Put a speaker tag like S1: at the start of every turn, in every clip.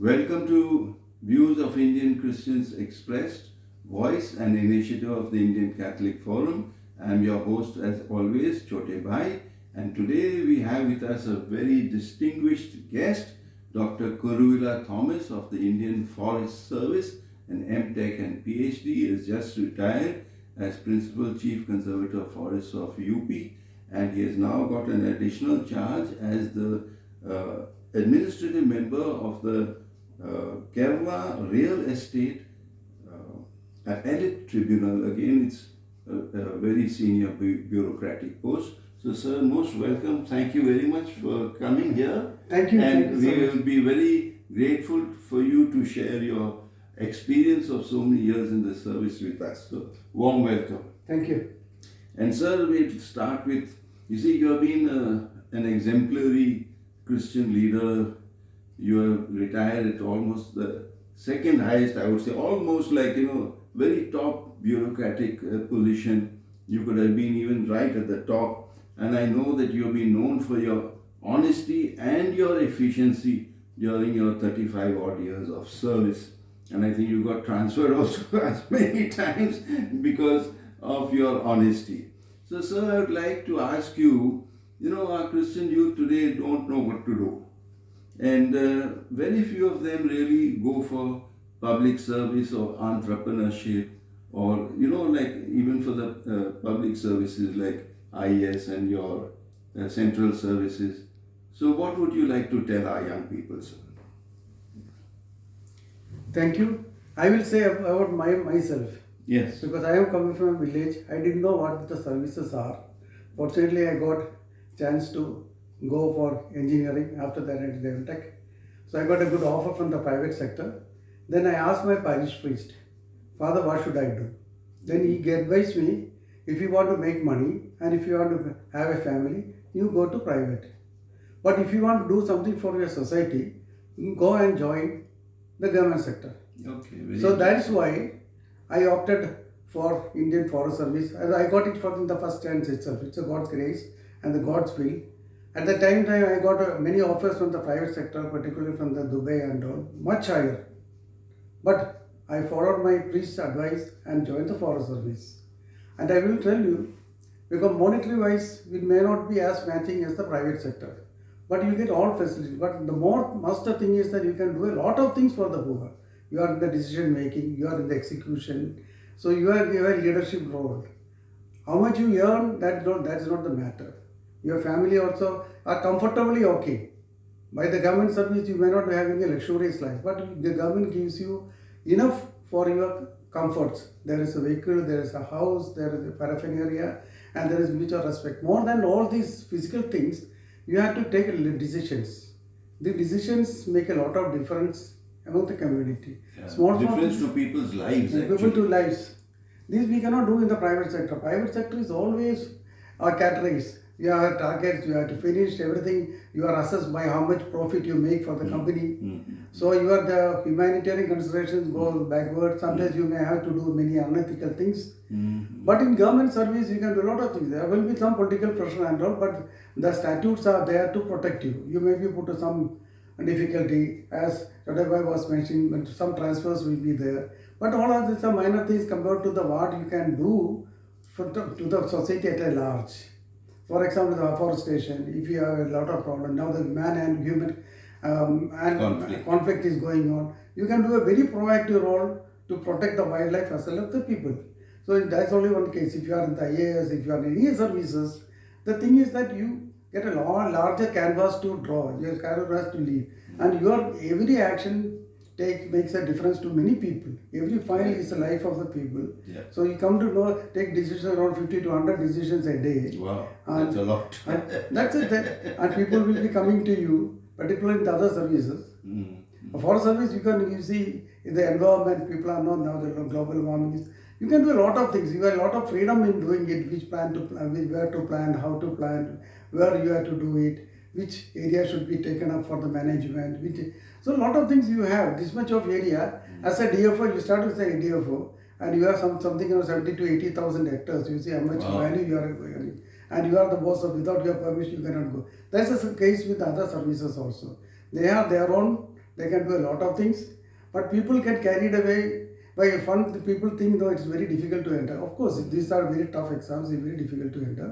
S1: Welcome to Views of Indian Christians Expressed, voice and initiative of the Indian Catholic Forum. I am your host as always, Chote Bhai, and today we have with us a very distinguished guest, Dr. Kuruvilla Thomas of the Indian Forest Service, an MTech and PhD, is just retired as Principal Chief Conservator of Forests of UP, and he has now got an additional charge as the administrative member of the Kerala Real Estate Elite Tribunal. Again, it's a very senior bureaucratic post. So, sir, most welcome. Thank you very much for coming here.
S2: Thank you.
S1: And
S2: Thank you
S1: we
S2: so much.
S1: will be very grateful for you to share your experience of so many years in the service with us. So, warm welcome.
S2: Thank you.
S1: And, sir, we'll start with, you see, you have been an exemplary Christian leader. You have retired at almost the second highest, I would say, almost like, very top bureaucratic position. You could have been even right at the top. And I know that you have been known for your honesty and your efficiency during your 35 odd years of service. And I think you got transferred also as many times because of your honesty. So, sir, I would like to ask you, our Christian youth today don't know what to do. And very few of them really go for public service or entrepreneurship or, like even for the public services like IS and your central services. So what would you like to tell our young people, sir?
S2: Thank you. I will say about myself.
S1: Yes.
S2: Because I am coming from a village. I didn't know what the services are. Fortunately, I got chance to go for engineering. After that, I did MTech. So I got a good offer from the private sector. Then I asked my parish priest, Father, what should I do? Then he advised me, if you want to make money and if you want to have a family, you go to private. But if you want to do something for your society, you go and join the government sector.
S1: Okay.
S2: So that is why I opted for Indian Forest Service. And I got it from the first chance itself. It's a God's grace and the God's will. At the time I got many offers from the private sector, particularly from the Dubai and all, much higher. But I followed my priest's advice and joined the Forest Service. And I will tell you, because monetary wise, it may not be as matching as the private sector. But you get all facilities. But the more master thing is that you can do a lot of things for the poor. You are in the decision making, you are in the execution. So you have a leadership role. How much you earn, that's not the matter. Your family also are comfortably okay. By the government service, you may not be having a luxurious life, but the government gives you enough for your comforts. There is a vehicle, there is a house, there is a paraphernalia, and there is mutual respect. More than all these physical things, you have to take decisions. The decisions make a lot of difference among the community.
S1: Yeah. Difference to people's lives.
S2: People to lives. This we cannot do in the private sector. Private sector is always a cat race. You have targets, you have to finish everything, you are assessed by how much profit you make for the company. So the humanitarian considerations go backward. Sometimes you may have to do many unethical things. But in government service, you can do a lot of things. There will be some political pressure and all, but the statutes are there to protect you. You may be put to some difficulty, as Chadabai was mentioning, but some transfers will be there. But all of these are minor things compared to the what you can do to the society at a large. For example, the afforestation, if you have a lot of problems, now the man and human conflict is going on, you can do a very proactive role to protect the wildlife as well as the people. So that's only one case. If you are in the IAS, if you are in any services, the thing is that you get a larger canvas to draw, your canvas to lead, and your every action makes a difference to many people. Every file is the life of the people. Yeah. So you come to know, take decisions around 50 to 100 decisions a day.
S1: Wow, that's a lot.
S2: That's it. And people will be coming to you, particularly in the other services. For service, you see in the environment, people are known now, the global warming is. You can do a lot of things. You have a lot of freedom in doing it, which plant to plant, where to plant, how to plant, where you have to do it, which area should be taken up for the management. So a lot of things you have, this much of area. As a DFO, you start with a DFO and you have something around 70 to 80,000 hectares. You see how much value you are earning. And you are the boss of, without your permission you cannot go. That's the case with other services also. They have their own they can do a lot of things, but people get carried away by fun. The people think though it's very difficult to enter. Of course, these are very tough exams, it's very difficult to enter.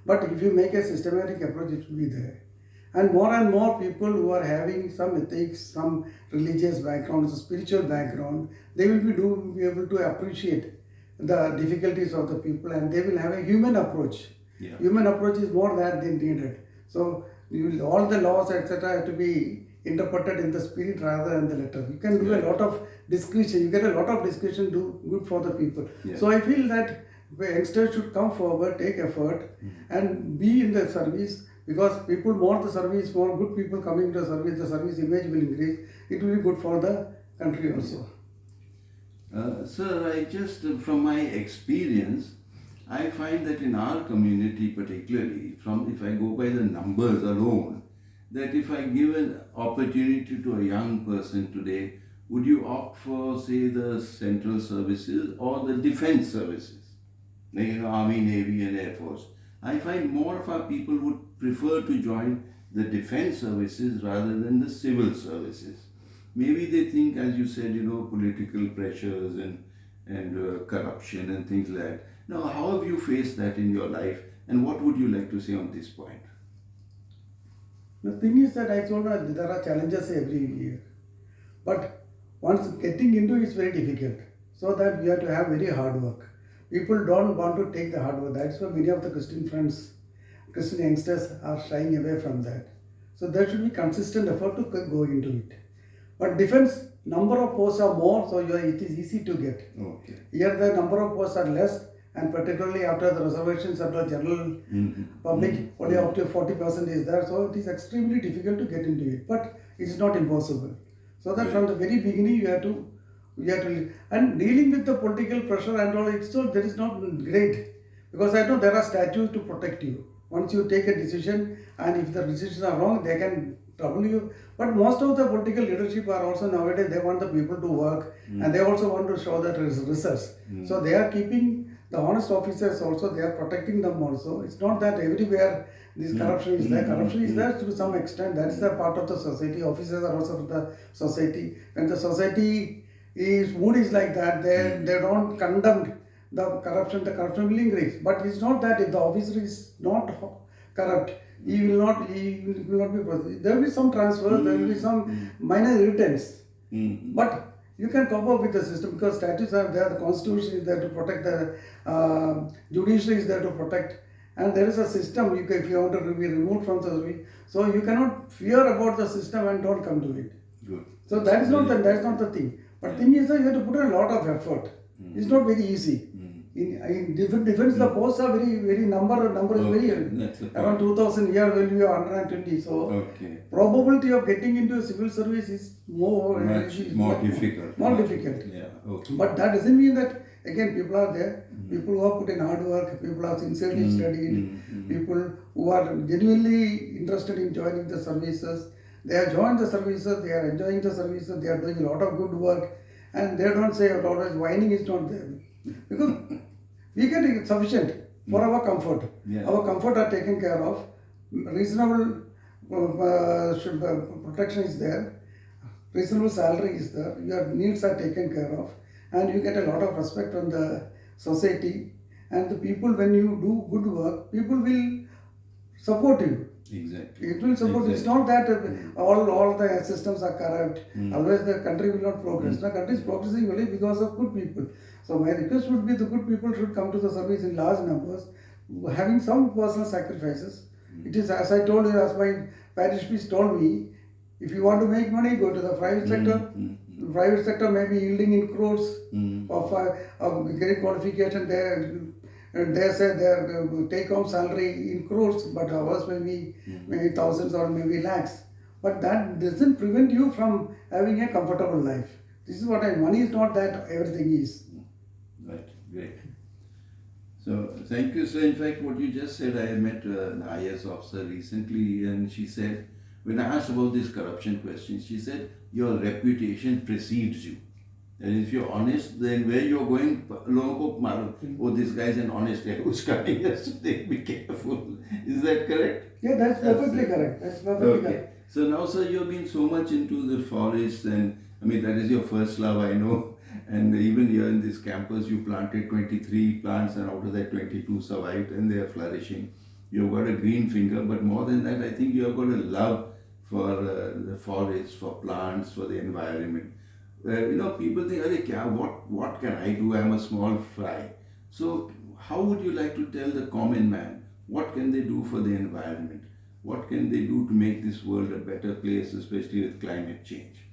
S2: But if you make a systematic approach, it will be there. And more people who are having some ethics, some religious background, spiritual background, they will be able to appreciate the difficulties of the people, and they will have a human approach.
S1: Yeah.
S2: Human approach is more than needed. So all the laws, etc., have to be interpreted in the spirit rather than the letter. You can do a lot of discussion. You get a lot of discussion, do good for the people.
S1: Yeah.
S2: So I feel that youngsters should come forward, take effort, and be in the service, because people more the service, more good people coming to the service image will increase. It will be good for the country also.
S1: Sir, I just, from my experience, I find that in our community particularly, if I go by the numbers alone, that if I give an opportunity to a young person today, would you opt for, say, the central services or the defense services? Like, Army, Navy and Air Force. I find more of our people would prefer to join the defense services rather than the civil services. Maybe they think, as you said, political pressures and corruption and things like that. Now, how have you faced that in your life, and what would you like to say on this point?
S2: The thing is that I told you there are challenges every year, but once getting into it is very difficult. So that we have to have very hard work. People don't want to take the hard work. That's why many of the Christian friends, Christian youngsters are shying away from that. So there should be consistent effort to go into it. But defense, number of posts are more, so it is easy to get.
S1: Okay.
S2: Here the number of posts are less, and particularly after the reservations of the general public, only up to 40% is there, so it is extremely difficult to get into it. But it is not impossible. So that from the very beginning you have to, and dealing with the political pressure and all, that is not great, because I know there are statutes to protect you. Once you take a decision, and if the decisions are wrong, they can trouble you. But most of the political leadership are also nowadays, they want the people to work, and they also want to show that results. So they are keeping the honest officers also, they are protecting them also. It's not that everywhere this corruption is there. Corruption is there to some extent. That is the part of the society. Officers are also of the society. When the society mood is like that, they don't condemn the corruption will increase. But it's not that if the officer is not corrupt, he will not be. There will be some transfers, there will be some minor irritants. But you can cope up with the system, because statutes are there, the constitution is there to protect, the judiciary is there to protect, and there is a system. If you want to be removed from the service, so you cannot fear about the system and don't come to it.
S1: Good.
S2: So that's not the thing. But thing is that you have to put in a lot of effort. It's not very easy. In defense, the posts are very number is very around 2,000 here will be 120. So probability of getting into a civil service is more
S1: difficult.
S2: More difficult.
S1: Yeah. Okay.
S2: But that doesn't mean that again people are there. People who have put in hard work. People who have sincerely studied. People who are genuinely interested in joining the services. They have joined the services. They are enjoying the services. They are doing a lot of good work, and they don't say always whining is not there, because we get it sufficient for our comfort.
S1: Yeah.
S2: Our comfort are taken care of. Reasonable protection is there. Reasonable salary is there. Your needs are taken care of, and you get a lot of respect from the society. And the people, when you do good work, people will support you.
S1: Exactly.
S2: It will support. Exactly. It's not that all the systems are corrupt. Otherwise, the country will not progress. The country is progressing only because of good people. So my request would be the good people should come to the service in large numbers, having some personal sacrifices. It is, as I told you, as my parish priest told me, if you want to make money, go to the private sector. The private sector may be yielding in crores of great qualification there. And they say their take-home salary in crores, but ours may be maybe thousands or maybe lakhs. But that doesn't prevent you from having a comfortable life. This is what money is not that everything is.
S1: Right, great. So, thank you, sir. In fact, what you just said, I met an IS officer recently, and she said, when I asked about this corruption question, she said, your reputation precedes you. And if you're honest, then where you're going, oh, this guy's an honest guy who's coming here, so they be careful. Is that correct?
S2: Yeah, that's perfectly correct. That's perfectly correct.
S1: So now, sir, you've been so much into the forest, and I mean, that is your first love, I know. And even here in this campus, you planted 23 plants, and out of that, 22 survived, and they are flourishing. You've got a green finger, but more than that, I think you have got a love for the forest, for plants, for the environment. People think, "Arey, what can I do? I'm a small fry." So, how would you like to tell the common man what can they do for the environment? What can they do to make this world a better place, especially with climate change?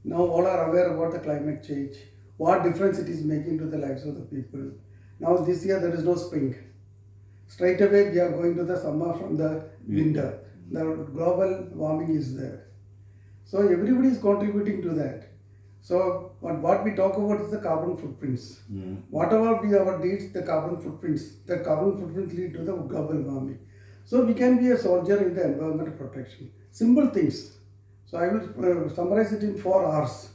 S2: Now all are aware about the climate change, what difference it is making to the lives of the people. Now this year there is no spring. Straight away we are going to the summer from the winter. The global warming is there. So everybody is contributing to that. So what we talk about is the carbon footprints. Whatever be our deeds, the carbon footprints lead to the global warming. So we can be a soldier in the environmental protection. Simple things. So I will summarize it in 4 hours.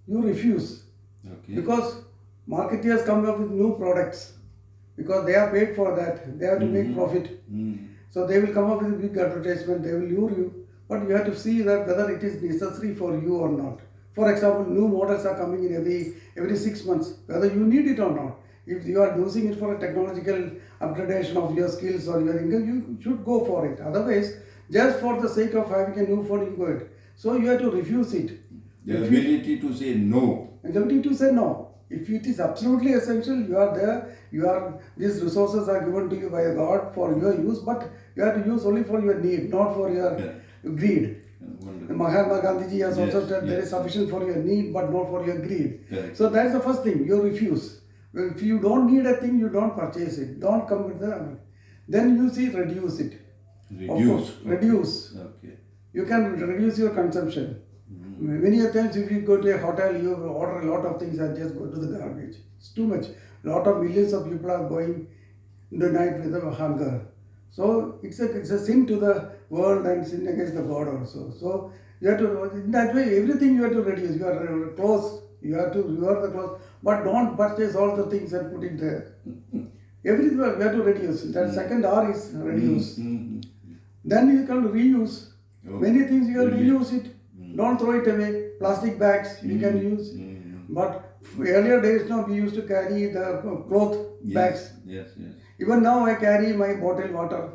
S2: You refuse.
S1: Okay.
S2: Because marketeers come up with new products. Because they are paid for that. They have to make profit. So they will come up with a big advertisement. They will lure you. But you have to see that whether it is necessary for you or not. For example, new models are coming in every 6 months. Whether you need it or not. If you are using it for a technological upgradation of your skills or your income, you should go for it. Otherwise, just for the sake of having a new phone, you go it. So you have to refuse it.
S1: The ability to say no.
S2: The ability to say no. If it is absolutely essential, you are there. These resources are given to you by God for your use, but you have to use only for your need, not for your greed. Mahatma Gandhi has also said there is sufficient for your need, but not for your greed. So that's the first thing. You refuse. If you don't need a thing, you don't purchase it. Don't come with the. Then you see reduce it.
S1: Reduce.
S2: Reduce.
S1: Okay.
S2: You can reduce your consumption. Many a times if you go to a hotel, you order a lot of things and just go to the garbage. It's too much. A lot of millions of people are going in the night with a hunger. So it's a sin to the world and sin against the God also. So you have to, in that way, everything you have to reduce. Your clothes, you have to wear the clothes, but don't purchase all the things and put it there. Everything you have to reduce. That second R is reduce. Then you can reuse. Many things you have to reuse it. Don't throw it away. Plastic bags you can use. But earlier days now we used to carry the cloth bags.
S1: Yes.
S2: Even now I carry my bottled water.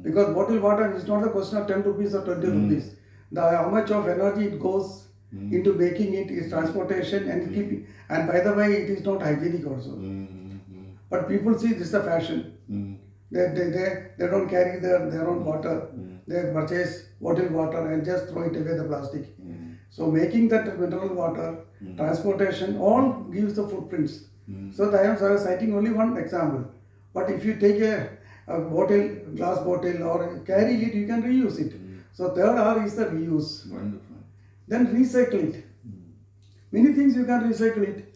S2: Because bottled water is not a question of 10 rupees or 20 rupees. How much of energy it goes into making it is transportation and keeping. And by the way, it is not hygienic also. But people see this is a fashion. They don't carry their own water. They purchase bottled water and just throw it away the plastic. So making that mineral water, transportation, all gives the footprints. So I am citing only one example. But if you take a bottle, glass bottle or carry it, you can reuse it. So third R is the reuse.
S1: Wonderful.
S2: Then recycle it. Many things you can recycle it.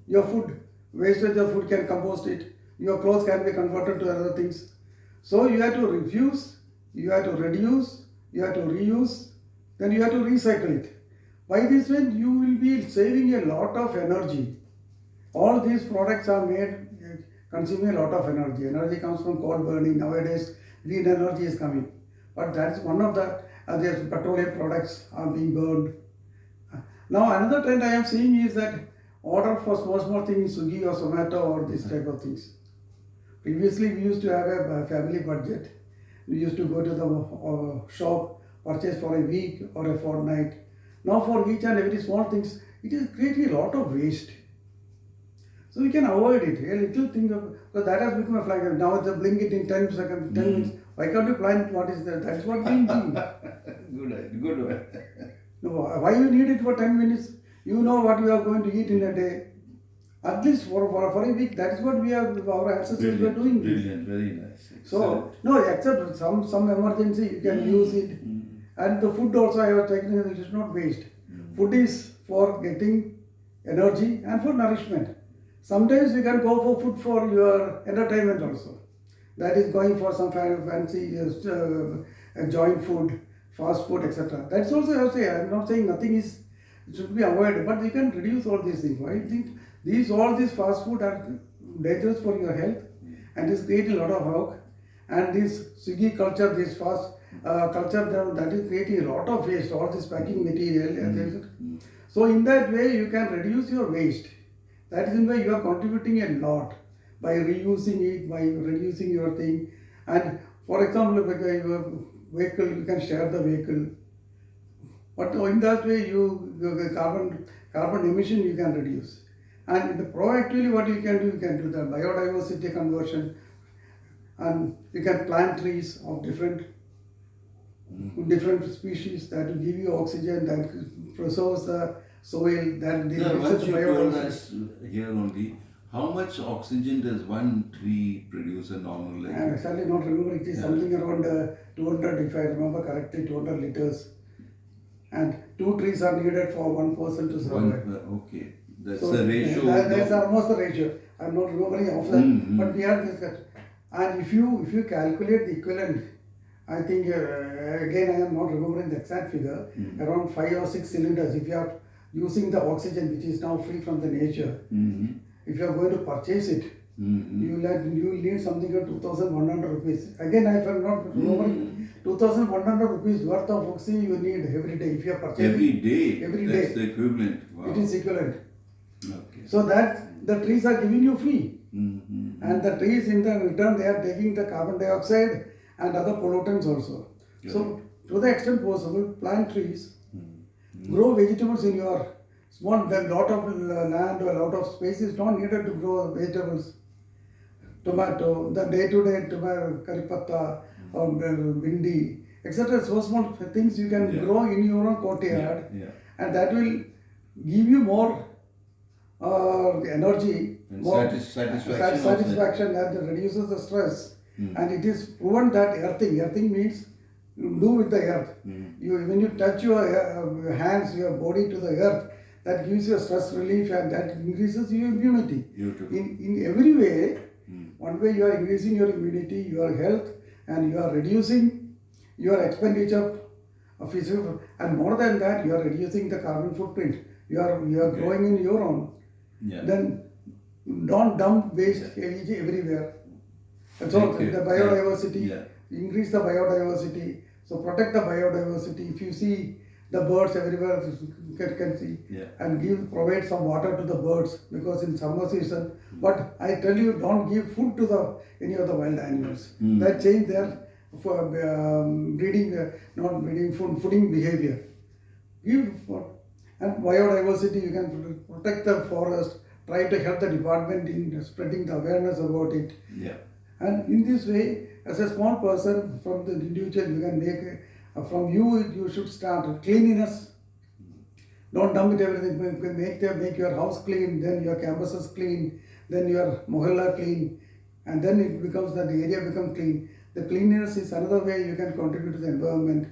S2: Your food, wastage of food can compost it. Your clothes can be converted to other things. So you have to refuse, you have to reduce, you have to reuse, then you have to recycle it. By this way, you will be saving a lot of energy. All these products are made consuming a lot of energy. Energy comes from coal burning. Nowadays, green energy is coming. But that's one of the petroleum products are being burned. Now another trend I am seeing is that order for small things in Swiggy or Zomato or this type of things. Previously, we used to have a family budget. We used to go to the shop, purchase for a week or a fortnight. Now for each and every small things, it is creating a lot of waste. So we can avoid it. A little thing, because that has become a flag. Now it's a blink it in 10 seconds, 10 minutes. Why can't you plan what is there? That's what we need.
S1: Good one.
S2: No, why you need it for 10 minutes? You know what you are going to eat in a day. At least for a week, that is what our ancestors were doing.
S1: Brilliant, very nice.
S2: So, no, except some emergency, you can use it. And the food also I was taking, it is not waste. Food is for getting energy and for nourishment. Sometimes you can go for food for your entertainment also. That is going for some fancy joint food, fast food, etc. That's also I say. I am not saying nothing should be avoided, but you can reduce all these things. I think all these fast food are dangerous for your health, and this create a lot of havoc. And this Swiggy culture, this fast culture, that is creating a lot of waste, all this packing material. So in that way, you can reduce your waste. That is in way you are contributing a lot by reusing it, by reducing your thing. And for example, if your vehicle, you can share the vehicle. But in that way, the carbon emission you can reduce. And proactively, what you can do the biodiversity conversion, and you can plant trees of different species that will give you oxygen, that preserves the soil, that
S1: Yeah,
S2: decreases
S1: once
S2: the
S1: you told
S2: biodiversity.
S1: us here only, how much oxygen does one tree produce a normal
S2: I am
S1: like?
S2: actually not remember, it is something around 200, if I remember correctly, 200 liters. And 2 trees are needed for 1 person to survive.
S1: Okay, that's
S2: So
S1: the ratio.
S2: that's almost the ratio. I am not remembering of that, but we have discussed. And if you calculate the equivalent, I think again I am not remembering the exact figure. Around 5 or 6 cylinders. If you are using the oxygen which is now free from the nature, if you are going to purchase it, you will need something like 2,100 rupees. Again, I am not remembering 2,100 rupees worth of oxygen you need every day. If you are purchasing
S1: Every day.
S2: every
S1: That's
S2: day,
S1: the equivalent. Wow.
S2: it is equivalent.
S1: Okay.
S2: So that the trees are giving you free, and the trees in the return they are taking the carbon dioxide and other pollutants also. So to the extent possible, plant trees, grow vegetables in your small. A lot of land or a lot of space is not needed to grow vegetables. Tomato, the day-to-day tomato, curry patta, or bindi, etc. So small things you can grow in your own courtyard, and that will give you more energy,
S1: And
S2: more
S1: satisfaction
S2: that reduces the stress. And it is proven that earthing means you do with the earth. When you touch your hands, your body to the earth, that gives you a stress relief and that increases your immunity. In every way, one way you are increasing your immunity, your health, and you are reducing your expenditure of physical, and more than that, you are reducing the carbon footprint. You are growing in your own. Then don't dump waste everywhere. So the biodiversity, increase the biodiversity. So protect the biodiversity. If you see the birds everywhere, you can see, and provide some water to the birds, because in summer season. But I tell you, don't give food to any of the wild animals. That change their fooding behavior. And biodiversity, you can protect the forest, try to help the department in spreading the awareness about it. And in this way, as a small person, from the individual, you can make, from you should start cleanliness. Don't dump it everything, make your house clean, then your campuses clean, then your mohalla clean, and then it becomes that the area becomes clean. The cleanliness is another way you can contribute to the environment.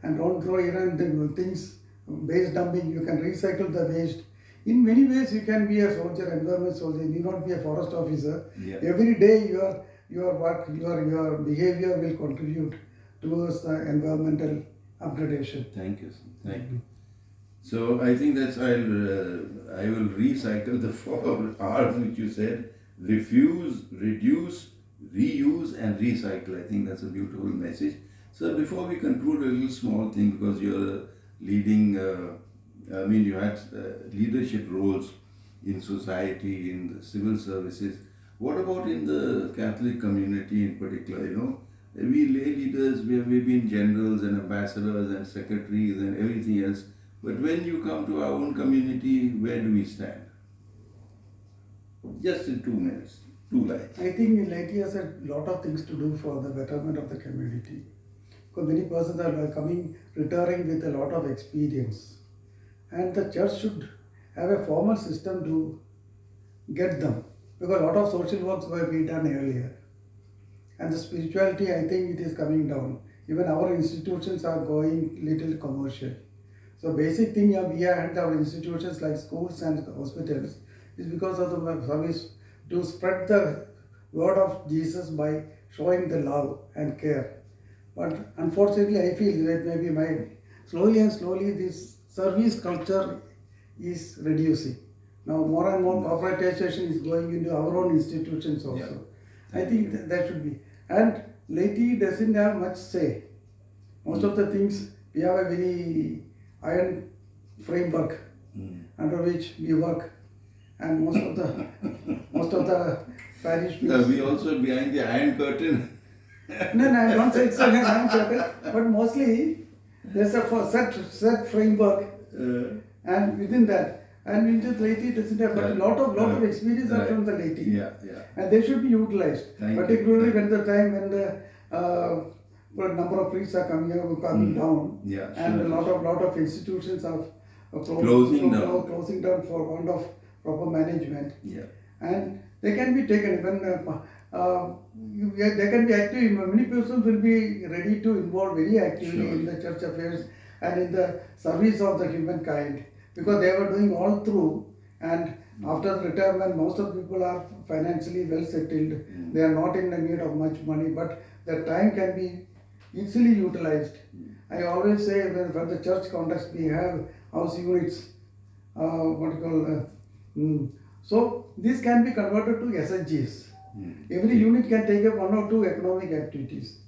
S2: And don't throw around things, waste dumping, you can recycle the waste. In many ways, you can be a soldier, environment soldier, you need not be a forest officer. Every day, your work, your behavior will contribute towards the environmental upgradation.
S1: Thank you, sir. Thank you. So I think that's I will recycle the 4 R's which you said: refuse, reduce, reuse, and recycle. I think that's a beautiful message. So before we conclude, a little small thing, because you're leading. You had leadership roles in society, in the civil services. What about in the Catholic community in particular? We lay leaders, we've been generals and ambassadors and secretaries and everything else. But when you come to our own community, where do we stand? Just in 2 minutes, 2 lines.
S2: I think Lady has a lot of things to do for the betterment of the community. Because many persons are retiring with a lot of experience. And the church should have a formal system to get them. Because a lot of social works were being done earlier. And the spirituality, I think it is coming down. Even our institutions are going little commercial. So basic thing we had our institutions like schools and hospitals is because of the service to spread the word of Jesus by showing the love and care. But unfortunately, I feel that maybe slowly this service culture is reducing. Now more and more corporatization is going into our own institutions also. I think that should be. And laity doesn't have much say. Most of the things we have a very iron framework under which we work, and most of the parish people.
S1: We also behind the iron curtain.
S2: No, I'm not saying it's an iron curtain, but mostly there's a set framework, and within that, and in just laity doesn't have, but a lot of experience are from the laity,
S1: Yeah.
S2: and they should be utilized,
S1: Thank you.
S2: particularly when the time when the number of priests are coming down,
S1: Yeah,
S2: and
S1: sure.
S2: a lot of institutions are
S1: Closing down.
S2: closing down for want of proper management.
S1: Yeah.
S2: And they can be taken even they can be active. Many persons will be ready to involve very actively
S1: Sure.
S2: in the church affairs and in the service of the humankind, because they were doing all through, and after retirement most of the people are financially well settled. They are not in the need of much money, but the time can be easily utilized. I always say when the church context we have house units, so these can be converted to SHGs. Every unit can take up 1 or 2 economic activities.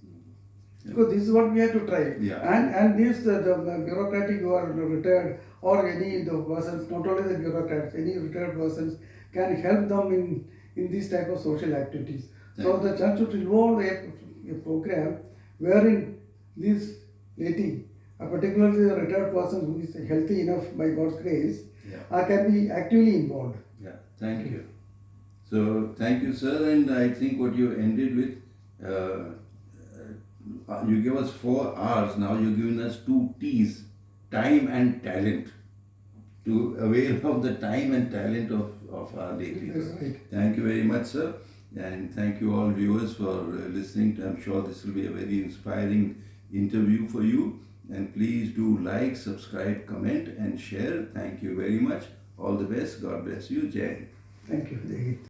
S2: Because this is what we have to try.
S1: Yeah.
S2: And this the bureaucratic who are retired, or any the persons, not only the bureaucrats, any retired persons can help them in these type of social activities. So the church should involve a program wherein these laity, particularly the retired person who is healthy enough by God's grace, can be actively involved.
S1: Yeah, thank you. So, thank you, sir. And I think what you ended with, you gave us 4 R's, now you're giving us 2 T's, time and talent, to avail of the time and talent of our ladies.
S2: That's right.
S1: Thank you very much, sir. And thank you all viewers for listening. I'm sure this will be a very inspiring interview for you. And please do like, subscribe, comment and share. Thank you very much. All the best. God bless you. Jai Hind.
S2: Thank you. Jai Hind.